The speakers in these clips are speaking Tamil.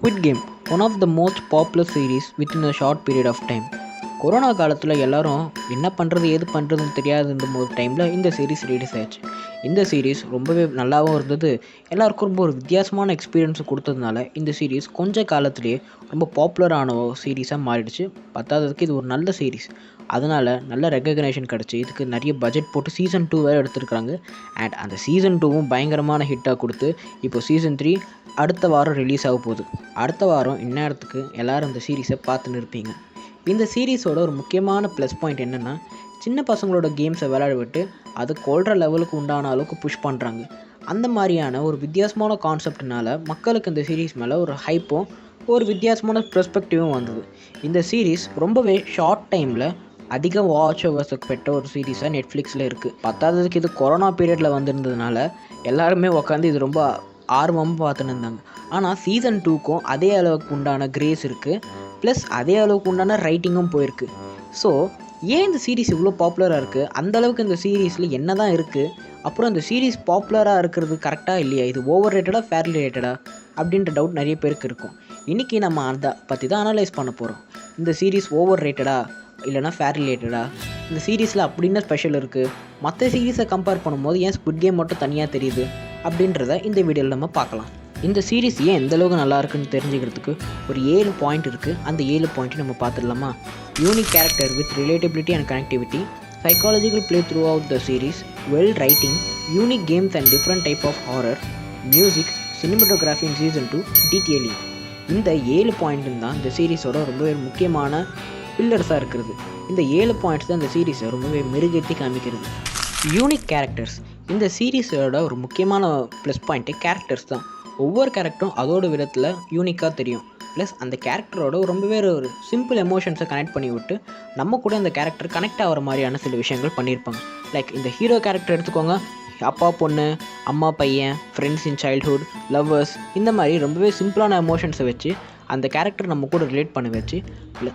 Squid Game, one of the most popular series within a short period of time. Corona காலத்தில் எல்லாரும் என்ன பண்ணுறது ஏது பண்ணுறதுன்னு தெரியாதுன்ற ஒரு டைமில் இந்த சீரீஸ் ரிலீஸ் ஆயிடுச்சு. இந்த சீரீஸ் ரொம்பவே நல்லாவும் இருந்தது, எல்லாருக்கும் ரொம்ப ஒரு வித்தியாசமான எக்ஸ்பீரியன்ஸை கொடுத்ததுனால இந்த சீரீஸ் கொஞ்ச காலத்திலேயே ரொம்ப பாப்புலரான ஒரு சீரீஸாக மாறிடுச்சு. பத்தாததுக்கு இது ஒரு நல்ல சீரீஸ், அதனால் நல்ல ரெகக்னேஷன் கிடச்சி இதுக்கு நிறைய பட்ஜெட் போட்டு சீசன் 2 வேறு எடுத்துருக்காங்க. அண்ட் அந்த சீசன் 2வும் பயங்கரமான ஹிட்டாக கொடுத்து இப்போ சீசன் 3 அடுத்த வாரம் ரிலீஸ் ஆக போகுது. அடுத்த வாரம் இந்நேரத்துக்கு எல்லோரும் இந்த சீரீஸை பார்த்துன்னு இருப்பீங்க. இந்த சீரீஸோட ஒரு முக்கியமான ப்ளஸ் பாயிண்ட் என்னென்னா, சின்ன பசங்களோட கேம்ஸை விளையாட விட்டு அது கொள்கிற லெவலுக்கு உண்டான அளவுக்கு புஷ் பண்ணுறாங்க. அந்த மாதிரியான ஒரு வித்தியாசமான கான்செப்ட்னால மக்களுக்கு இந்த சீரீஸ் மேலே ஒரு ஹைப்பும் ஒரு வித்தியாசமான பெர்ஸ்பெக்டிவும் வந்தது. இந்த சீரீஸ் ரொம்பவே ஷார்ட் டைமில் அதிக வாட்ச் ஓவர்ஸுக்கு பெற்ற ஒரு சீரீஸாக நெட்ஃப்ளிக்ஸில் இருக்குது. பத்தாததுக்கு இது கொரோனா பீரியடில் வந்திருந்ததுனால எல்லாருமே உட்காந்து இது ரொம்ப ஆர்வமாக பார்த்துன்னு இருந்தாங்க. ஆனால் சீசன் 2க்கும் அதே அளவுக்கு உண்டான கிரேஸ் இருக்குது, ப்ளஸ் அதே அளவுக்கு உண்டான ரைட்டிங்கும் போயிருக்கு. ஸோ ஏன் இந்த சீரீஸ் இவ்வளோ பாப்புலராக இருக்குது, அந்தளவுக்கு இந்த சீரீஸில் என்ன தான் இருக்குது, அப்புறம் இந்த சீரீஸ் பாப்புலராக இருக்கிறது கரெக்டாக இல்லையா, இது ஓவர் ரேட்டடாக ஃபேர்லி ரேட்டடா அப்படின்ற டவுட் நிறைய பேருக்கு இருக்கும். இன்றைக்கி நம்ம அதை பற்றி தான் அனலைஸ் பண்ண போகிறோம். இந்த சீரீஸ் ஓவர் ரேட்டடா இல்லைனா ஃபேர் ரிலேட்டடா, இந்த சீரீஸில் அப்படின்னு ஸ்பெஷல் இருக்குது, மற்ற சீரீஸை கம்பேர் பண்ணும்போது ஏன் ஸ்குவிட் கேம் மட்டும் தனியாக தெரியுது அப்படின்றத இந்த வீடியோவில் நம்ம பார்க்கலாம். இந்த சீரீஸ் ஏன் எந்தளவுக்கு நல்லா இருக்குன்னு தெரிஞ்சுக்கிறதுக்கு ஒரு 7 பாயிண்ட் இருக்குது. அந்த 7 பாயிண்ட்டையும் நம்ம பார்த்துடலாமா? Unique character with relatability and connectivity, psychological play throughout the series, well writing, unique games and different type of horror, music, cinematography in season 2, detailing. இந்த 7 பாயிண்ட்டும் தான் இந்த சீரீஸோட ரொம்பவே முக்கியமான பில்லர்ஸாக இருக்கிறது. இந்த 7 பாயிண்ட்ஸ் தான் இந்த சீரீஸை ரொம்பவே மெருகேற்றி காமிக்கிறது. யூனிக் கேரக்டர்ஸ், இந்த சீரீஸோட ஒரு முக்கியமான ப்ளஸ் பாயிண்ட்டு கேரக்டர்ஸ் தான். ஒவ்வொரு கேரக்டரும் அதோட விதத்தில் யூனிக்காக தெரியும். ப்ளஸ் அந்த கேரக்டரோட ரொம்பவே ஒரு சிம்பிள் எமோஷன்ஸை கனெக்ட் பண்ணி விட்டு நம்ம கூட அந்த கேரக்டர் கனெக்ட் ஆகிற மாதிரியான சில விஷயங்கள் பண்ணியிருப்பாங்க. லைக் இந்த ஹீரோ கேரக்டர் எடுத்துக்கோங்க, அப்பா பொண்ணு, அம்மா பையன், ஃப்ரெண்ட்ஸ் இன் சைல்ட்ஹுட், லவ்வர்ஸ், இந்த மாதிரி ரொம்பவே சிம்பிளான எமோஷன்ஸை வச்சு அந்த கேரக்டர் நம்ம கூட ரிலேட் பண்ண வச்சு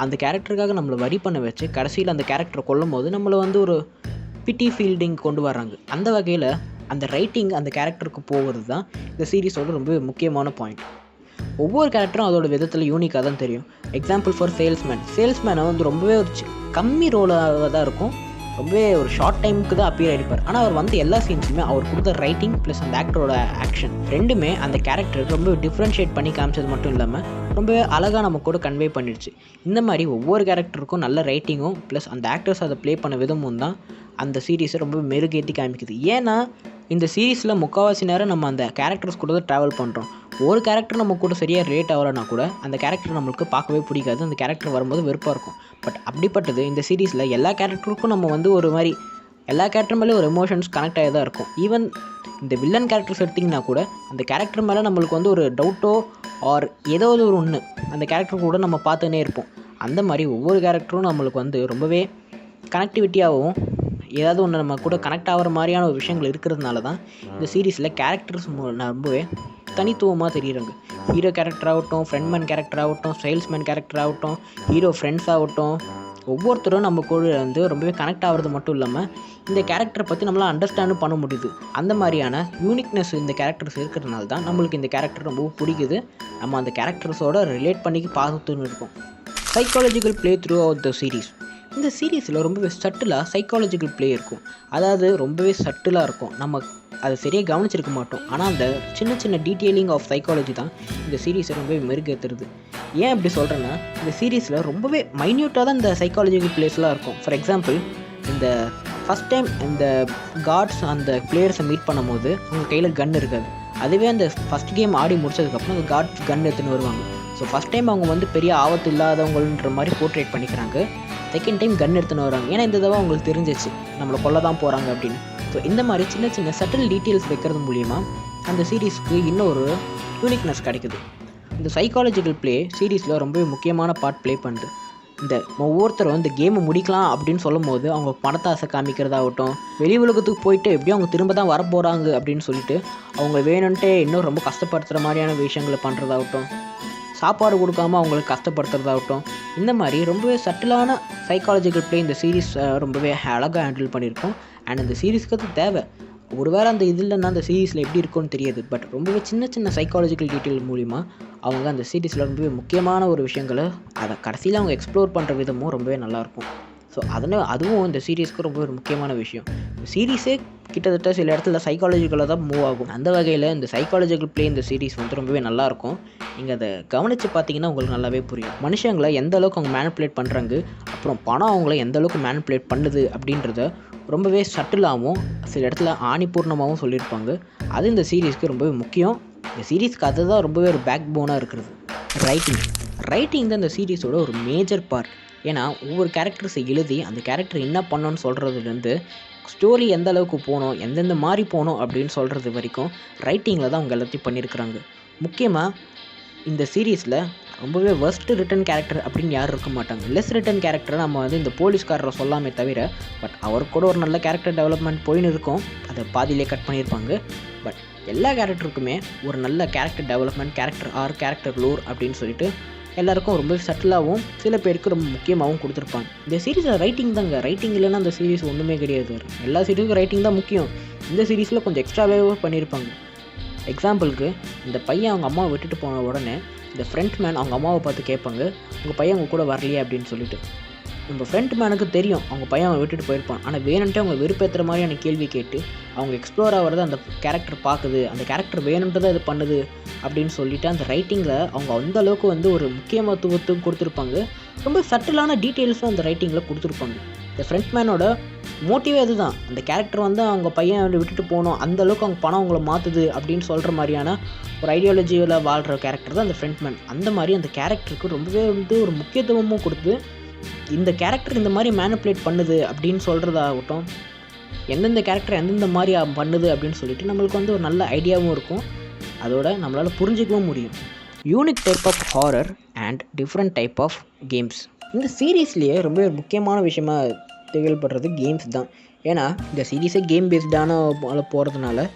அந்த கேரக்டருக்காக நம்மளை வரி பண்ண வச்சு கடைசியில் அந்த கேரக்டரை கொல்லும் போது நம்மளை ஒரு பிட்டி ஃபீல்டிங் கொண்டு வர்றாங்க. அந்த வகையில் அந்த ரைட்டிங் அந்த கேரக்டருக்கு போகிறது தான் இந்த சீரீஸோட ரொம்ப முக்கியமான பாயிண்ட். ஒவ்வொரு கேரக்டரும் அதோட விதத்தில் யூனிக்காக தான் தெரியும். எக்ஸாம்பிள் ஃபார் சேல்ஸ்மேனை ரொம்பவே ஒரு கம்மி ரோலாக தான் இருக்கும், ரொம்பவே ஒரு ஷார்ட் டைமுக்கு தான் அப்பியர் ஆகிருப்பார். ஆனால் அவர் எல்லா சீன்ஸுமே அவர் கொடுத்த ரைட்டிங் ப்ளஸ் அந்த ஆக்டரோட ஆக்ஷன் ரெண்டுமே அந்த கேரக்டர் ரொம்ப டிஃப்ரென்ஷியேட் பண்ணி காமிச்சது மட்டும் இல்லாமல் ரொம்பவே அழகாக நம்ம கூட கன்வே பண்ணிடுச்சு. இந்த மாதிரி ஒவ்வொரு கேரக்டருக்கும் நல்ல ரைட்டிங்கும் ப்ளஸ் அந்த ஆக்டர்ஸ் அதை ப்ளே பண்ண விதமும் தான் அந்த சீரீஸை ரொம்ப மெருகேற்றி காமிக்குது. ஏன்னா இந்த சீரீஸில் முக்கால்வாசி நேரம் நம்ம அந்த கேரக்டர்ஸ் கூட தான் ட்ராவல் பண்ணுறோம். ஒரு கேரக்டர் நம்ம கூட சரியாக ரிலேட் ஆகலைன்னா கூட அந்த கேரக்டர் நம்மளுக்கு பார்க்கவே பிடிக்காது, அந்த கேரக்டர் வரும்போது வெறுப்பாக இருக்கும். பட் அப்படிப்பட்டது இந்த சீரீஸில் எல்லா கேரக்டருக்கும் நம்ம ஒரு மாதிரி எல்லா கேரக்டர் மேலே ஒரு எமோஷன்ஸ் கனெக்ட் ஆகி தான் இருக்கும். ஈவன் இந்த வில்லன் கேரக்டர்ஸ் எடுத்திங்கன்னா கூட அந்த கேரக்டர் மேலே நம்மளுக்கு ஒரு டவுட்டோ ஆர் ஏதாவது ஒரு ஒன்று அந்த கேரக்டர் கூட நம்ம பார்த்துன்னே இருப்போம். அந்த மாதிரி ஒவ்வொரு கேரக்டரும் நம்மளுக்கு ரொம்பவே கனெக்டிவிட்டியாகவும் ஏதாவது ஒன்று நம்ம கூட கனெக்ட் ஆகிற மாதிரியான ஒரு விஷயங்கள் இருக்கிறதுனால தான் இந்த சீரீஸில் கேரக்டர்ஸ் ரொம்பவே தனித்துவமாக தெரியுறாங்க. ஹீரோ கேரக்டர் ஆகட்டும், ஃப்ரெண்ட்மேன் கேரக்டர் ஆகட்டும், சேல்ஸ்மேன் கேரக்டர் ஆகட்டும், ஹீரோ ஃப்ரெண்ட்ஸ் ஆகட்டும், ஒவ்வொருத்தரும் நம்ம கூட ரொம்பவே கனெக்ட் ஆகிறது மட்டும் இல்லாமல் இந்த கேரக்டரை பற்றி நம்மளால் அண்டர்ஸ்டாண்டும் பண்ண முடியுது. அந்த மாதிரியான யூனிக்னஸ் இந்த கேரக்டர்ஸ் இருக்கிறதுனால தான் நம்மளுக்கு இந்த கேரக்டர் ரொம்ப பிடிக்குது. நம்ம அந்த கேரக்டர்ஸோட ரிலேட் பண்ணி பார்த்துன்னு இருக்கோம். Psychological play throughout the series, இந்த சீரீஸில் ரொம்பவே சட்டிலாக சைக்காலஜிக்கல் ப்ளே இருக்கும். அதாவது ரொம்பவே சட்டிலாக இருக்கும், நம்ம அதை சரியாக கவனிச்சிருக்க மாட்டோம். ஆனால் அந்த சின்ன சின்ன டீட்டெயிலிங் ஆஃப் சைக்காலஜி தான் இந்த சீரீஸை ரொம்பவே மெருகேற்றுறது. ஏன் அப்படி சொல்கிறேன்னா, இந்த சீரீஸில் ரொம்பவே மைன்யூட்டாக தான் இந்த சைக்காலஜிக்கல் ப்ளேஸ்லாம் இருக்கும். ஃபார் எக்ஸாம்பிள், இந்த ஃபஸ்ட் டைம் இந்த காட்ஸ் அந்த பிளேயர்ஸை மீட் பண்ணும் போது அவங்க கையில் கன் இருக்காது. அதுவே அந்த ஃபஸ்ட் கேம் ஆடி முடிச்சதுக்கப்புறம் அந்த காட்ஸ் கன் எடுத்துன்னு வருவாங்க. ஸோ ஃபஸ்ட் டைம் அவங்க பெரிய ஆபத்து இல்லாதவங்கன்ற மாதிரி போர்ட்ரேட் பண்ணிக்கிறாங்க. செகண்ட் டைம் கன் எடுத்துன்னு வராங்க, ஏன்னா இந்த தடவை அவங்களுக்கு தெரிஞ்சிச்சு நம்மளை கொல்ல தான் போகிறாங்க அப்படின்னு. ஸோ இந்த மாதிரி சின்ன சின்ன சட்டில் டீட்டெயில்ஸ் வைக்கிறது மூலிமா அந்த சீரீஸ்க்கு இன்னும் ஒரு யூனிக்னஸ் கிடைக்குது. இந்த சைக்காலஜிக்கல் ப்ளே சீரீஸில் ரொம்பவே முக்கியமான பார்ட் ப்ளே பண்ணுது. இந்த ஒவ்வொருத்தரும் இந்த கேமை முடிக்கலாம் அப்படின்னு சொல்லும் போது அவங்க பணத்தாசை காமிக்கிறதாகட்டும், வெளி உலகத்துக்கு போயிட்டு எப்படியும் அவங்க திரும்ப தான் வரப்போகிறாங்க அப்படின்னு சொல்லிட்டு அவங்க வேணும்ன்ட்டே இன்னும் ரொம்ப கஷ்டப்படுத்துகிற மாதிரியான விஷயங்களை பண்ணுறதாகட்டும், சாப்பாடு கொடுக்காமல் அவங்களுக்கு கஷ்டப்படுத்துறதாகட்டும், இந்த மாதிரி ரொம்பவே சட்டிலான சைக்காலஜிக்கல் ப்ளே இந்த சீரீஸ் ரொம்பவே அழகாக ஹேண்டில் பண்ணியிருக்கோம். அண்ட் அந்த சீரீஸ்க்கு அது தேவை. ஒருவேளை அந்த இது இல்லைன்னா அந்த சீரீஸில் எப்படி இருக்கும்னு தெரியாது. பட் ரொம்பவே சின்ன சின்ன சைக்காலஜிக்கல் டீட்டெயில் மூலிமா அவங்க அந்த சீரிஸில் ரொம்பவே முக்கியமான ஒரு விஷயங்களை அதை கடைசியில் அவங்க எக்ஸ்ப்ளோர் பண்ணுற விதமும் ரொம்பவே நல்லாயிருக்கும். ஸோ அதுவும் இந்த சீரீஸ்க்கு ரொம்ப ஒரு முக்கியமான விஷயம். சீரீஸே கிட்டத்தட்ட சில இடத்துல சைக்காலஜிக்கலாக தான் மூவ் ஆகும். அந்த வகையில் இந்த சைக்காலஜிக்கல் ப்ளே இந்த சீரீஸ் வந்து ரொம்பவே நல்லாயிருக்கும். நீங்கள் அதை கவனித்து பார்த்தீங்கன்னா உங்களுக்கு நல்லாவே புரியும். மனுஷங்களை எந்த அளவுக்கு அவங்க மேனிப்புலேட் பண்ணுறாங்க, அப்புறம் பணம் அவங்கள எந்த அளவுக்கு மேனிப்புலேட் பண்ணுது அப்படின்றத ரொம்பவே சட்டிலாகவும் சில இடத்துல ஆணிபூர்ணமாகவும் சொல்லியிருப்பாங்க. அது இந்த சீரீஸ்க்கு ரொம்பவே முக்கியம். இந்த சீரீஸ்க்கு அதுதான் ரொம்பவே ஒரு பேக் போனாக இருக்கிறது. ரைட்டிங் தான் இந்த சீரீஸோட ஒரு மேஜர் பார்ட். ஏன்னா ஒவ்வொரு கேரக்டர்ஸை எழுதி அந்த கேரக்டர் என்ன பண்ணணும்னு சொல்கிறதுலேருந்து ஸ்டோரி எந்த அளவுக்கு போகணும், எந்தெந்த மாதிரி போகணும் அப்படின்னு சொல்கிறது வரைக்கும் ரைட்டிங்கில் தான் அவங்க எல்லாத்தையும் பண்ணியிருக்கிறாங்க. முக்கியமாக இந்த சீரீஸில் ரொம்பவே ஒர்ஸ்ட் ரிட்டன் கேரக்டர் அப்படின்னு யாரும் இருக்க மாட்டாங்க. லெஸ் ரிட்டன் கேரக்டரை நம்ம வந்து இந்த போலீஸ்காரரை சொல்லாமே தவிர, பட் அவருக்கு கூட ஒரு நல்ல கேரக்டர் டெவலப்மெண்ட் போயின்னு இருக்கும். அதை பாதியிலே கட் பண்ணியிருப்பாங்க. பட் எல்லா கேரக்டருக்குமே ஒரு நல்ல character development, character arc character lore அப்படின்னு சொல்லிட்டு எல்லாருக்கும் ரொம்ப சட்டிலாகவும் சில பேருக்கு ரொம்ப முக்கியமாகவும் கொடுத்துருப்பாங்க. இந்த சீரீஸில் ரைட்டிங் தாங்க. ரைட்டிங் இல்லைன்னா அந்த சீரீஸ் ஒன்றுமே கிடையாது. எல்லா சீரீஸுக்கும் ரைட்டிங் தான் முக்கியம். இந்த சீரீஸில் கொஞ்சம் எக்ஸ்ட்ராவே பண்ணியிருப்பாங்க. எக்ஸாம்பிளுக்கு இந்த பையன் அவங்க அம்மாவை விட்டுட்டு போன உடனே இந்த ஃப்ரண்ட் மேன் அவங்க அம்மாவை பார்த்து கேட்பாங்க, உங்கள் பையன் அவங்க கூட வரலையே அப்படின்னு சொல்லிட்டு. நம்ம ஃப்ரண்ட் மேனுக்கு தெரியும் அவங்க பையன் அவன் விட்டுட்டு போயிருப்பான். ஆனால் வேணுன்ட்டு அவங்க வெறுப்பேற்றுற மாதிரியான கேள்வி கேட்டு அவங்க எக்ஸ்ப்ளோர் ஆகிறத அந்த கேரக்டர் பார்க்குது, அந்த கேரக்டர் வேணுன்றதை அது பண்ணுது அப்படின்னு சொல்லிட்டு அந்த ரைட்டிங்கில் அவங்க அந்த அளவுக்கு வந்து ஒரு முக்கியத்துவத்துவம் கொடுத்துருப்பாங்க. ரொம்ப சட்டிலான டீட்டெயில்ஸும் அந்த ரைட்டிங்கில் கொடுத்துருப்பாங்க. இந்த ஃப்ரண்ட் மேனோட மோட்டிவே அதுதான். அந்த கேரக்டர் வந்து அவங்க பையன் விட்டுட்டு போகணும், அந்தளவுக்கு அவங்க பணம் அவங்கள மாற்றுது அப்படின்னு சொல்கிற மாதிரியான ஒரு ஐடியாலஜியில் வாழ்கிற கேரக்டர் தான் அந்த ஃப்ரண்ட் மேன். அந்த மாதிரி அந்த கேரக்டருக்கு ரொம்பவே வந்து ஒரு முக்கியத்துவமும் கொடுத்து இந்த கேரக்டர் இந்த மாதிரி மேனிப்புலேட் பண்ணுது அப்படின்னு சொல்கிறதாகட்டும், எந்தெந்த கேரக்டர் எந்தெந்த மாதிரி பண்ணுது அப்படின்னு சொல்லிட்டு நம்மளுக்கு வந்து ஒரு நல்ல ஐடியாவும் இருக்கும். அதோட நம்மளால் புரிஞ்சிக்கவும் முடியும். Unique type of horror and different type of games. இந்த சீரீஸ்லேயே ரொம்ப ஒரு முக்கியமான விஷயமா திகழ்படுறது கேம்ஸ் தான். ஏன்னா இந்த சீரீஸே கேம் பேஸ்டான போகிறதுனால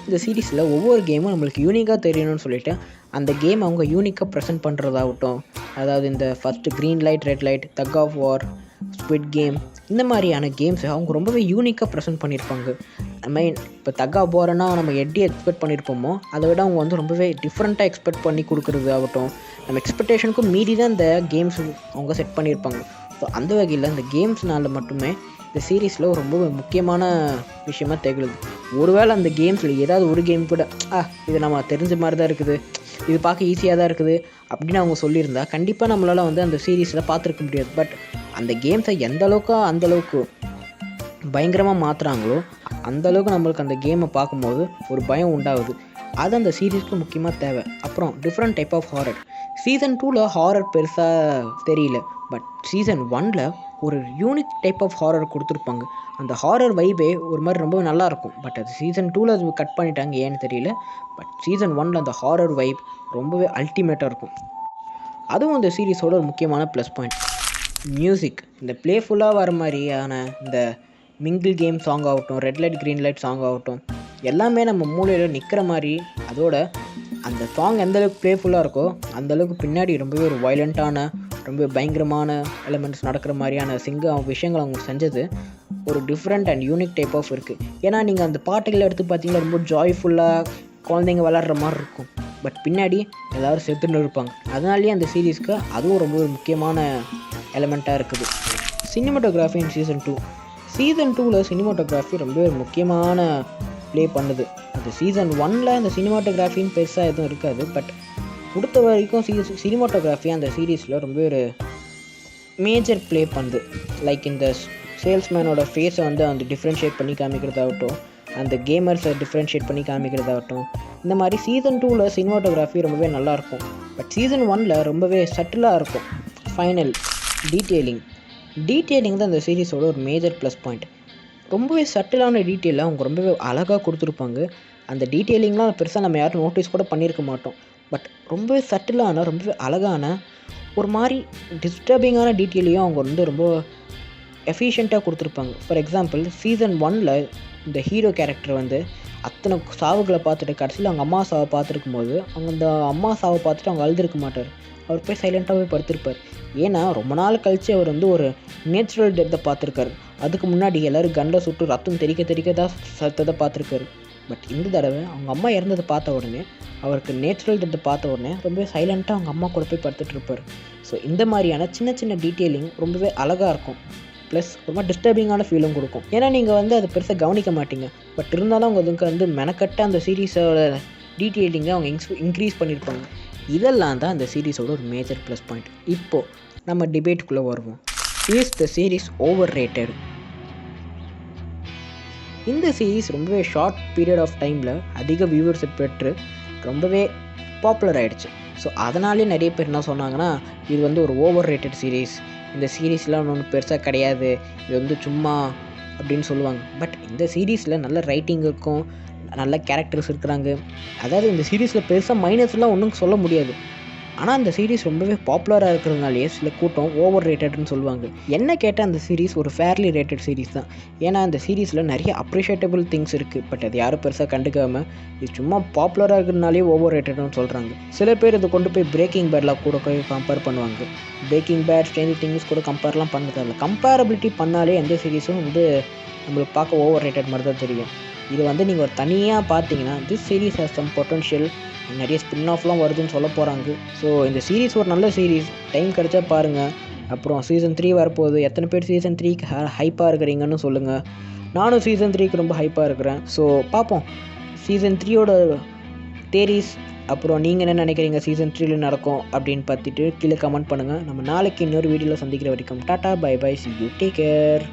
இந்த சீரீஸில் ஒவ்வொரு கேமும் நம்மளுக்கு யூனிக்காக தெரியணும்னு சொல்லிட்டு அந்த கேம் அவங்க யூனிக்காக ப்ரெசென்ட் பண்ணுறதாகட்டும், அதாவது இந்த first green light, red light, தக் ஆஃப் வார், ஸ்குவிட் கேம், இந்த மாதிரியான கேம்ஸை அவங்க ரொம்பவே யூனிக்காக ப்ரெசென்ட் பண்ணியிருப்பாங்க. மெயின் இப்போ தக் ஆஃப் வார்னா நம்ம எப்படி எக்ஸ்பெக்ட் பண்ணியிருப்போமோ அதை விட அவங்க வந்து ரொம்பவே டிஃப்ரெண்ட்டாக எக்ஸ்பெக்ட் பண்ணி கொடுக்குறது ஆகட்டும், நம்ம எக்ஸ்பெக்டேஷனுக்கும் மீறி தான் இந்த கேம்ஸ் அவங்க செட் பண்ணியிருப்பாங்க. ஸோ அந்த வகையில் இந்த கேம்ஸ்னால மட்டுமே இந்த சீரீஸில் ரொம்ப முக்கியமான விஷயமாக திகழுது. ஒருவேளை அந்த கேம்ஸில் ஏதாவது ஒரு கேம் கூட இது நம்ம தெரிஞ்ச மாதிரி தான் இருக்குது, இது பார்க்க ஈஸியாக தான் இருக்குது அப்படின்னு அவங்க சொல்லியிருந்தா கண்டிப்பாக நம்மளால் வந்து அந்த சீரீஸில் பார்த்துருக்க முடியாது. பட் அந்த கேம்ஸை அந்தளவுக்கு பயங்கரமாக மாற்றுறாங்களோ அந்தளவுக்கு நம்மளுக்கு அந்த கேமை பார்க்கும்போது ஒரு பயம் உண்டாகுது. அது அந்த சீரீஸ்க்கு முக்கியமாக தேவை. அப்புறம் different type of horror. Season 2ல் ஹாரர் பெருசாக தெரியல, பட் சீசன் 1ல் ஒரு யூனிக் டைப் ஆஃப் ஹாரர் கொடுத்துருப்பாங்க. அந்த ஹாரர் வைபே ஒரு மாதிரி ரொம்ப நல்லாயிருக்கும். பட் அது சீசன் 2ல் அது கட் பண்ணிட்டாங்க, ஏன்னு தெரியல. பட் சீசன் 1ல் அந்த ஹாரர் வைப் ரொம்பவே அல்டிமேட்டாக இருக்கும். அதுவும் இந்த சீரீஸோட ஒரு முக்கியமான ப்ளஸ் பாயிண்ட். மியூசிக். இந்த ப்ளேஃபுல்லாக வர மாதிரியான இந்த மிங்கிள் கேம் சாங் ஆகட்டும், red light green light song ஆகட்டும், எல்லாமே நம்ம மூளையில் நிற்கிற மாதிரி, அதோட அந்த சாங் எந்தளவுக்கு ப்ளேஃபுல்லாக இருக்கோ அந்தளவுக்கு பின்னாடி ரொம்பவே ஒரு வயலண்ட்டான ரொம்ப பயங்கரமான எலிமெண்ட்ஸ் நடக்கிற மாதிரியான விஷயங்கள் அவங்க செஞ்சது ஒரு different and unique type of இருக்குது. ஏன்னா நீங்கள் அந்த பாட்டுகளை எடுத்து பார்த்தீங்கன்னா ரொம்ப ஜாய்ஃபுல்லாக குழந்தைங்க விளாட்ற மாதிரி இருக்கும். பட் பின்னாடி எல்லோரும் செத்துன்னு இருப்பாங்க. அதனாலேயே அந்த சீரீஸ்க்கு அதுவும் ரொம்ப ஒரு முக்கியமான எலிமெண்ட்டாக இருக்குது. சினிமாட்டோகிராஃபி இன் சீசன் 2ல் சினிமாட்டோகிராஃபி ரொம்ப ஒரு முக்கியமான ப்ளே பண்ணுது. அந்த சீசன் 1ல் அந்த சினிமாட்டோகிராஃபின்னு பெருசாக எதுவும் இருக்காது. பட் கொடுத்த வரைக்கும் சினிமாட்டோகிராஃபி அந்த சீரீஸில் ரொம்ப ஒரு மேஜர் ப்ளே பண்ணுது. லைக் இந்த சேல்ஸ்மேனோட ஃபேஸை வந்து அந்த டிஃப்ரென்ஷியேட் பண்ணி காமிக்கிறதாகட்டும், அந்த கேமர்ஸை டிஃப்ரென்ஷியேட் பண்ணி காமிக்கிறதாகட்டும், இந்த மாதிரி சீசன் 2ல் சினிமாட்டோகிராஃபி ரொம்பவே நல்லாயிருக்கும். பட் சீசன் 1ல் ரொம்பவே சட்டிலாக இருக்கும். ஃபைனல் டீட்டெயிலிங் தான் இந்த சீரீஸோட ஒரு மேஜர் ப்ளஸ் பாயிண்ட். ரொம்பவே சட்டிலான டீட்டெயிலாக அவங்க ரொம்பவே அழகாக கொடுத்துருப்பாங்க. அந்த டீட்டெயிலிங்லாம் பெருசாக நம்ம யாரும் நோட்டீஸ் கூட பண்ணியிருக்க மாட்டோம். பட் ரொம்பவே சட்டிலான ரொம்பவே அழகான ஒரு மாதிரி டிஸ்டர்பிங்கான டீட்டெயிலையும் அவங்க வந்து ரொம்ப எஃபிஷியண்ட்டாக கொடுத்துருப்பாங்க. ஃபார் எக்ஸாம்பிள் சீசன் 1ல் இந்த ஹீரோ கேரக்டர் வந்து அத்தனை சாவுகளை பார்த்துட்டு கடைசியில் அவங்க அம்மா சாவை பார்த்துருக்கும் போது அவங்க அந்த அம்மா சாவை பார்த்துட்டு அவங்க அழுதுருக்க மாட்டார். அவர் போய் சைலண்ட்டாகவே படுத்திருப்பார். ஏன்னா ரொம்ப நாள் கழித்து அவர் வந்து ஒரு நேச்சுரல் டெத்தை பார்த்துருக்காரு. அதுக்கு முன்னாடி எல்லோரும் கன்னில் சுட்டு ரத்தம் தெறிக்க தான் சத்தத்தை பார்த்துருக்காரு. பட் இந்த தடவை அவங்க அம்மா இறந்ததை பார்த்த உடனே அவருக்கு நேச்சுரல் டெத்தை பார்த்த உடனே ரொம்பவே சைலண்ட்டாக அவங்க அம்மா கூட போய் படுத்துட்டு இருப்பார். ஸோ இந்த மாதிரியான சின்ன சின்ன டீட்டெயிலிங் ரொம்பவே அழகாக இருக்கும். ப்ளஸ் ரொம்ப டிஸ்டர்பிங்கான ஃபீலும் கொடுக்கும். ஏன்னா நீங்கள் வந்து அதை பெருசாக கவனிக்க மாட்டீங்க. பட் இருந்தாலும் அவங்க அதுக்கு வந்து மெனக்கட்ட அந்த சீரீஸோட டீட்டெயிலிங்கை அவங்க இன்க்ரீஸ் பண்ணியிருப்பாங்க. இதெல்லாம் தான் அந்த சீரீஸோட ஒரு மேஜர் ப்ளஸ் பாயிண்ட். இப்போது நம்ம டிபேட்டுக்குள்ளே வருவோம். Is the series over rated? இந்த சீரீஸ் ரொம்பவே ஷார்ட் பீரியட் ஆஃப் டைமில் அதிக வியூவர்ஸை பெற்று ரொம்பவே பாப்புலர் ஆகிடுச்சு. ஸோ அதனாலே நிறைய பேர் என்ன சொன்னாங்கன்னா, இது வந்து ஒரு ஓவர் ரேட்டட் சீரீஸ், இந்த சீரீஸ்லாம் ஒன்றும் பெருசாக கிடையாது, இது வந்து சும்மா அப்படின்னு சொல்லுவாங்க. பட் இந்த சீரீஸில் நல்ல ரைட்டிங் இருக்கும், நல்ல கேரக்டர்ஸ் இருக்கிறாங்க. அதாவது இந்த சீரீஸில் பெருசாக மைனஸ்லாம் ஒன்றும் சொல்ல முடியாது. ஆனால் அந்த சீரீஸ் ரொம்பவே பாப்புலராக இருக்கிறதுனாலே சில கூட்டம் ஓவர் ரேட்டட்னு சொல்லுவாங்க. என்ன கேட்டால் அந்த சீரீஸ் ஒரு ஃபேர்லி ரேட்டட் சீரீஸ் தான். ஏன்னா அந்த சீரீஸில் நிறைய அப்ரிஷியேட்டபிள் திங்ஸ் இருக்குது. பட் அது யாரும் பெருசாக கண்டுக்காமல் இது சும்மா பாப்புலராக இருக்கிறதுனாலே ஓவர் ரேட்டட்னு சொல்கிறாங்க. சில பேர் இதை கொண்டு போய் பிரேக்கிங் பேட்லாம் கூட போய் கம்பேர் பண்ணுவாங்க. பிரேக்கிங் பேட், ஸ்ட்ரேஞ்சர் திங்ஸ் கூட கம்பேர்லாம் பண்ணுறதில்ல. கம்பேரபிலிட்டி பண்ணாலே எந்த சீரீஸும் வந்து நம்மளுக்கு பார்க்க ஓவர் ரேட்டட் மாதிரி தான் தெரியும். இது வந்து நீங்கள் ஒரு தனியாக பார்த்தீங்கன்னா this series has some potential, நிறைய ஸ்பின் ஆஃப்லாம் வருதுன்னு சொல்ல போகிறாங்க. ஸோ இந்த சீரீஸ் ஒரு நல்ல சீரீஸ், டைம் கிடச்சா பாருங்கள். அப்புறம் சீசன் 3 வரப்போகுது. எத்தனை பேர் சீசன் 3க்கு ஹைப்பாக இருக்கிறீங்கன்னு சொல்லுங்கள். நானும் சீசன் 3க்கு ரொம்ப ஹைப்பாக இருக்கிறேன். ஸோ பார்ப்போம் சீசன் 3யோட தேரீஸ். அப்புறம் நீங்கள் என்ன நினைக்கிறீங்க சீசன் 3ல நடக்கும் அப்படின்னு பார்த்துட்டு கீழே கமெண்ட் பண்ணுங்கள். நம்ம நாளைக்கு இன்னொரு வீடியோவில் சந்திக்கிற வரைக்கும் tata bye bye, see you, take care.